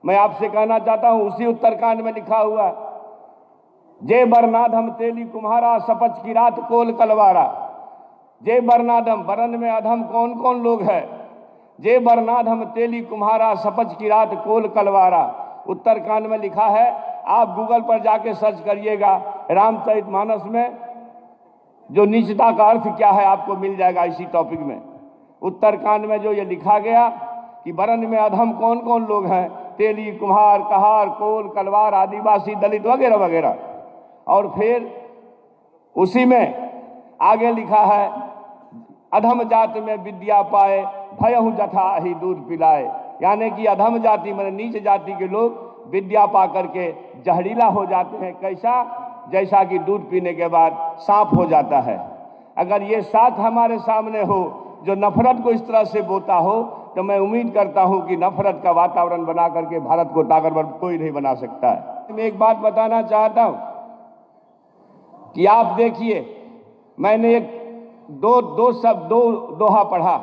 मैं आपसे कहना चाहता हूं, उसी उत्तरकांड में लिखा हुआ, जे बरनाधम तेली कुम्हारा सपच की रात कोल कलवारा। जे बरनाधम, बरन में अधम कौन कौन लोग हैं? जे बरनाधम तेली कुम्हारा सपच की रात कोल कलवारा। उत्तरकांड में लिखा है, आप गूगल पर जाके सर्च करिएगा, रामचरितमानस में जो नीचता का अर्थ क्या है आपको मिल जाएगा इसी टॉपिक में। उत्तरकांड में जो ये लिखा गया कि बरन में अधम कौन कौन लोग हैं, तेली, कुम्हार, कहार, कोल, कलवार, आदिवासी, दलित वगैरह वगैरह। और फिर उसी में आगे लिखा है, अधम जात में विद्या पाए भयहु जथा ही दूध पिलाए। यानी कि अधम जाति माने नीच जाति के लोग विद्या पा करके जहरीला हो जाते हैं। कैसा? जैसा कि दूध पीने के बाद सांप हो जाता है। अगर ये साथ हमारे सामने हो जो नफरत को इस तरह से बोता हो, तो मैं उम्मीद करता हूं कि नफरत का वातावरण बना करके भारत को ताकतवर कोई नहीं बना सकता है। मैं एक बात बताना चाहता हूं कि आप देखिए, मैंने एक दो दोहा पढ़ा,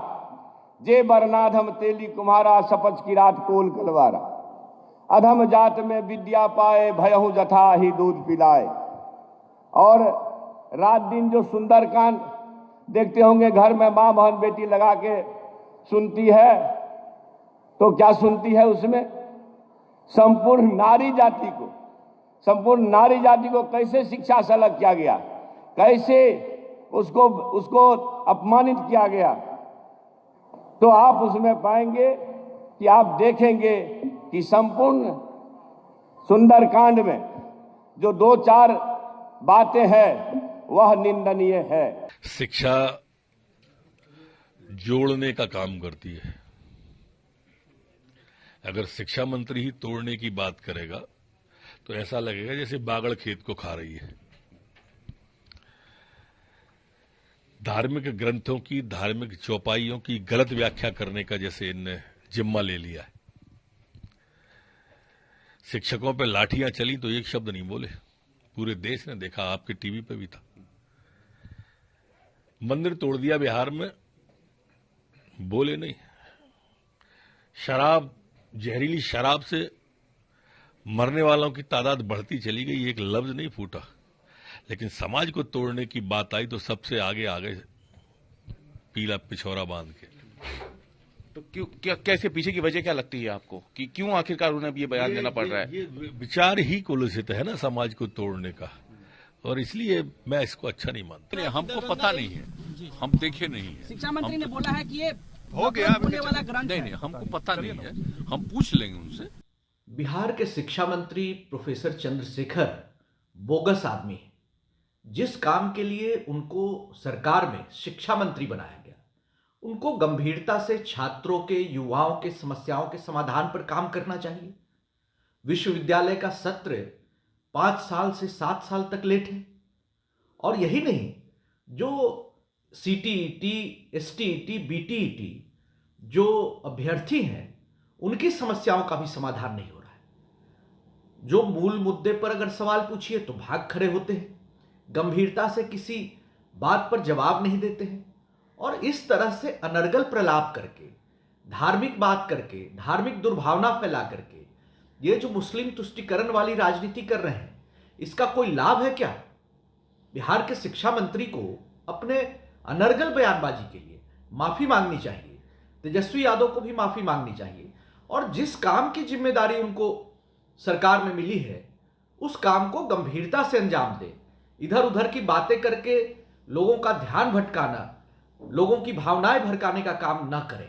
जे बरनाधम तेली कुम्हारा सपच की रात कोल कलवारा। अधम जात में विद्या पाए भयहु जथा ही दूध पिलाए। और रात दिन जो सुंदरकांड देखते होंगे, घर में मां बहन बेटी लगा के सुनती है, तो क्या सुनती है उसमें? संपूर्ण नारी जाति को कैसे शिक्षा से अलग किया गया, कैसे उसको अपमानित किया गया। तो आप उसमें पाएंगे कि आप देखेंगे कि संपूर्ण सुंदरकांड में जो 2-4 बातें हैं वह निंदनीय है। शिक्षा जोड़ने का काम करती है। अगर शिक्षा मंत्री ही तोड़ने की बात करेगा तो ऐसा लगेगा जैसे बागड़ खेत को खा रही है। धार्मिक ग्रंथों की, धार्मिक चौपाइयों की गलत व्याख्या करने का जैसे इनने जिम्मा ले लिया है। शिक्षकों पे लाठियां चली तो एक शब्द नहीं बोले, पूरे देश ने देखा, आपके टीवी पे भी था। मंदिर तोड़ दिया बिहार में, बोले नहीं। शराब, जहरीली शराब से मरने वालों की तादाद बढ़ती चली गई, एक लफ्ज नहीं फूटा। लेकिन समाज को तोड़ने की बात आई तो सबसे आगे आ गए पीला पिछौरा बांध के। तो क्यों, कैसे, पीछे की वजह क्या लगती है आपको कि क्यों आखिरकार उन्हें ये बयान देना पड़ रहा है? ये विचार ही कुलसित है ना समाज को तोड़ने का, और इसलिए मैं इसको अच्छा नहीं मानता। हमको पता नहीं है, हम देखे नहीं है। शिक्षा मंत्री ने बोला है कि ये हो गया होने वाला ग्रंथ नहीं, हमको पता नहीं है, हम पूछ लेंगे उनसे। बिहार के शिक्षा मंत्री प्रोफेसर चंद्रशेखर बोगस आदमी है। जिस काम के लिए उनको सरकार में शिक्षा मंत्री बनाया गया, उनको गंभीरता से छात्रों के, युवाओं के समस्याओं के समाधान पर काम करना चाहिए। विश्वविद्यालय का सत्र 5 साल से 7 साल तक लेट है। और यही नहीं, जो CTET, STET, BTET जो अभ्यर्थी हैं, उनकी समस्याओं का भी समाधान नहीं हो रहा है। जो मूल मुद्दे पर अगर सवाल पूछिए तो भाग खड़े होते हैं, गंभीरता से किसी बात पर जवाब नहीं देते हैं, और इस तरह से अनर्गल प्रलाप करके, धार्मिक बात करके, धार्मिक दुर्भावना फैला करके ये जो मुस्लिम तुष्टीकरण वाली राजनीति कर रहे हैं, इसका कोई लाभ है क्या? बिहार के शिक्षा मंत्री को अपने अनर्गल बयानबाजी के लिए माफी मांगनी चाहिए। तेजस्वी यादव को भी माफी मांगनी चाहिए, और जिस काम की जिम्मेदारी उनको सरकार में मिली है उस काम को गंभीरता से अंजाम दें। इधर उधर की बातें करके लोगों का ध्यान भटकाना, लोगों की भावनाएं भड़काने का काम न करें।